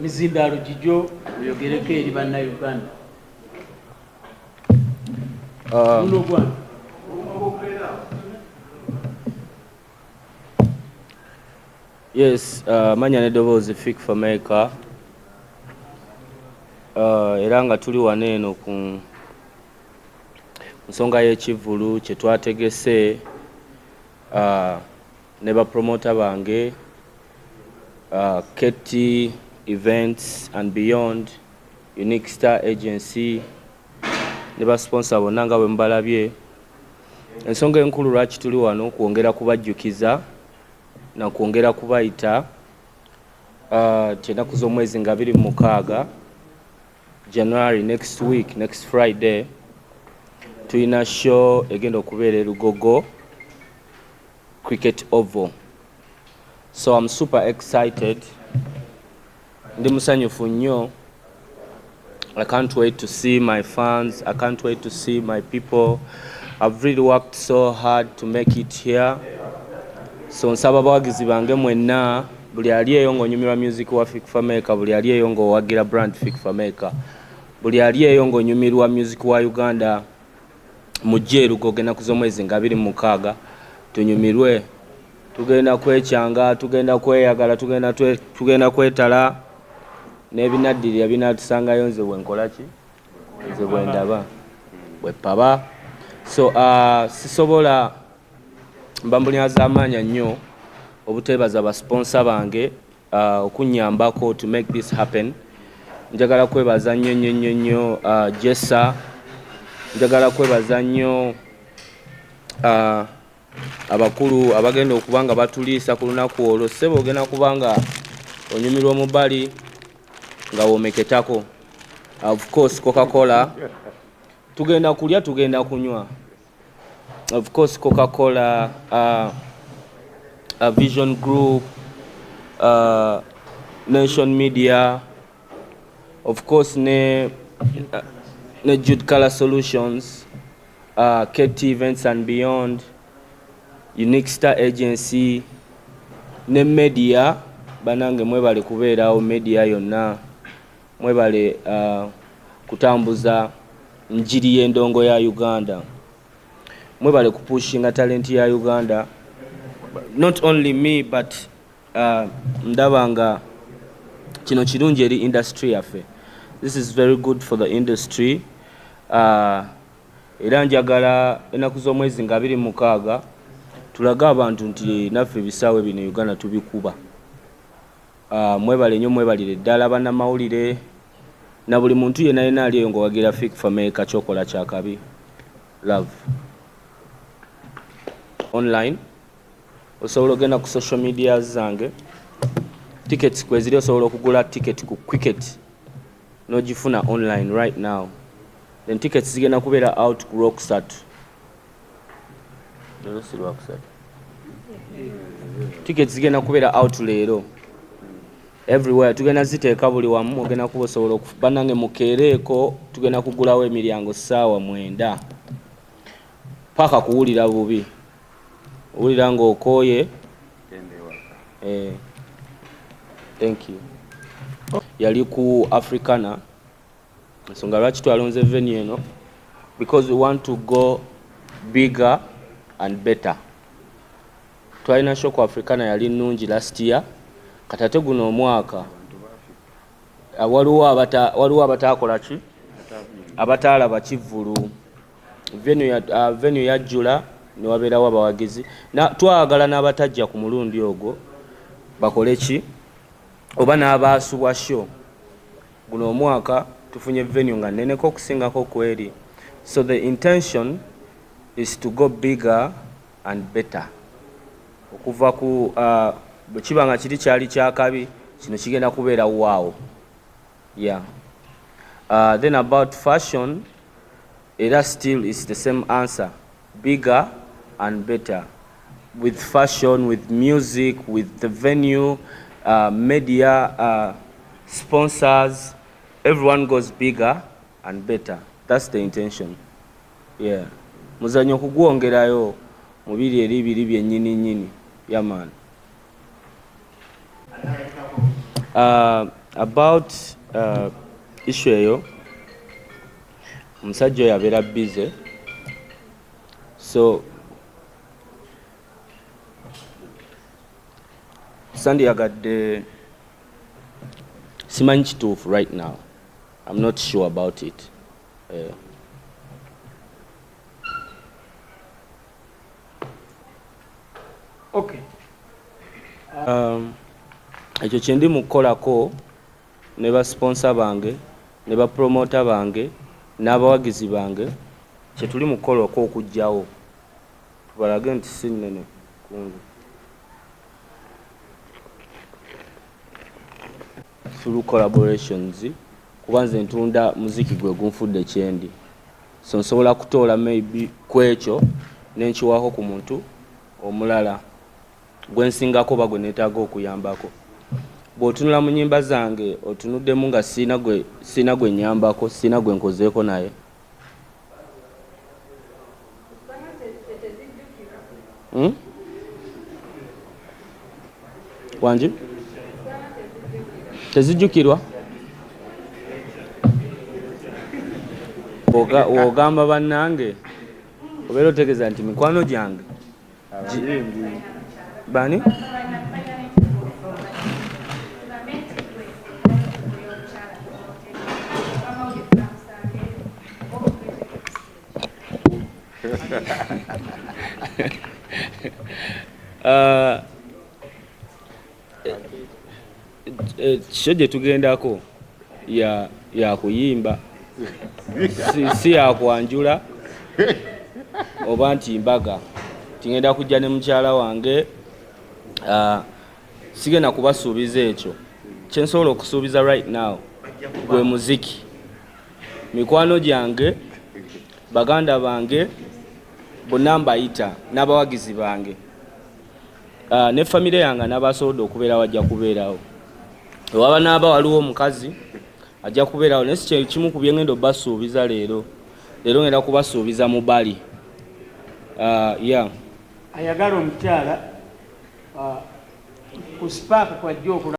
mizindalo gijo yogereko eri bannayuganda. Yes, manya neddoboozi Fik Famaica. Era nga tuli wano eno ku nsonga y'ekivvulu kye twategese ne bapromota bange KT Events and Beyond, Unique Star Agency ne basponsor bonna nga bwe mubalabye. Ensonga enkulu lwaki tuli wano kwongera kubajjukiza na kwongera kubayita ennaku z'omwezi nga 26 January, next week, next Friday, tulina show egenda okubeera Elugogo Cricket Oval. So I'm super excited. Ndi musanyufu nnyo. I can't wait to see my fans. I can't wait to see my people. I've really worked so hard to make it here. So nsaba abawagizi bange mwenna, buli ali eyo ng'onyumirwa music wa Fik Famaica, buli ali eyo ng'owagira brand Fik Famaica, buli ali eyo ng'onyumirwa music wa Uganda, mujje Elugogo ennaku z'omwezi nga 26 tunyumirwe. Tugenda kwekyanga, tugenda kweyagala, tugenda kwetala n'ebinaddirira binaatusangayo nze bwe nkola ki? Nze bwe ndaba bwe paba. So sisobola mbambuliraza amaanya nnyo obuteebaza basponsa bange okunnyambako to make this happen. Njagala kwebaza nnyo Jessa, njagala kwebaza nnyo abakulu abagenda okuba nga batuliisa ku lunaku olwo. Ssebo ogenda kuba nga onyumirwa omubali nga woomeketako. Of course Coca-Cola, tugenda kulya tugenda kunywa. Of course Coca-Cola, Vision Group, Nation Media, of course ne Jude Color Solutions, KT Events and Beyond, Unique Star Agency, ne media banange mwebale kubeerawo media yonna, mwebale kutambuza njiri y'endongo ya Uganda, mwebale kupushinga talent ya Uganda. Not only me but ndabanga kino kirungi eri industry yaffe. This is very good for the industry. Era njagala ennaku z'omwezi nga 26 tulaga abantu nti naffe ebisaawe bino Uganda tubikuba. Mwebale nnyo, mwebalire ddala bannamawulire na buli muntu yenna yenna ali eyo ng'owagira Fik Famaica kyokola kyakabi. Love. Online osobola ogenda ku social media zange, tickets kweziri osobola okugula ticket ku cricket n'ogifuna online right now. Then tickets zigenda kubeera out ku Rocksat. Tickets zigenda kubeera out leero everywhere. Tugenda ziteeka buli wamu, ogenda kuba osobola okuba nange mukeereeko. Tugenda kugulawo emiryango ssaawa 9 paka kuwulira bubi, owulira ng'okooye. Thank you. Yali ku Africana, ensonga lwaki twalonze venue eno, because we want to go bigger and better. Twalina show ku Africana yali nnungi last year, katate guno omwaka waliwo abataakola ki, abataalaba kivvulu. Venue yajjula ne wabeerawo abawagizi. Twagala n'abatajja ku mulundi ogwo bakole ki, oba n'abaasubwa show. Guno omwaka tufunye venue nga nneneko okusingako kweri. So the intention is to go bigger and better. Okuva ku bwe kiba nga kiri kyali kyakabi, kino kigenda kubeera waawo. Yeah. Then about fashion, era still is the same answer. Bigger and better. With fashion, with music, with the venue, media, sponsors, everyone goes bigger and better. That's the intention. Yeah. Muzanyo kugwongerayo mubiri eri biri byennyini nnyini. Yeah man. About issue eyo omusajja oyo abeera busy, so sandyagadde simanyi kituufu right now. I'm not sure about it. Okay. Ekyo kye ndi mu kukolako ne basponsor bange ne bapromota bange n'abawagizi bange kye tuli mu kukolako okugyawo tubalage nti si nnene kungu through collaborations, kuba nze ntunda muziki gwe gunfudde kyendi, so nsobola kutoola maybe ku ekyo nenkiwaako ku muntu omulala gwensingako ba gwe neetaaga okuyambako. Bw'otunula mu nnyimba zange otunuddemu nga siina gwe nyambako, siina gwe nkozeeko naye. Wangi? Tezijjukirwa? Ogamba bannange obeera otegeeza nti mikwano gyange bani? Kyo gye tugendako ya kuyimba, si ya kwanjula oba nti mbaga. Tingenda kujja ne mukyala wange, sigenda kubasuubiza ekyo. Kye nsobola okusuubiza right now gwe muziki. Mikwano gyange, baganda bange bonna mbayita n'abawagizi bange, ne famire yange n'abasobodde okubeera wajja kubeerawo. Waba n'aba waliwo omukazi ajja kubeerawo, naye si kimu ku bye ngenda obbasuubiza leero ngenda kubasuubiza mu bali. Ayagala omukyala ku sipaaka kwajja okulaba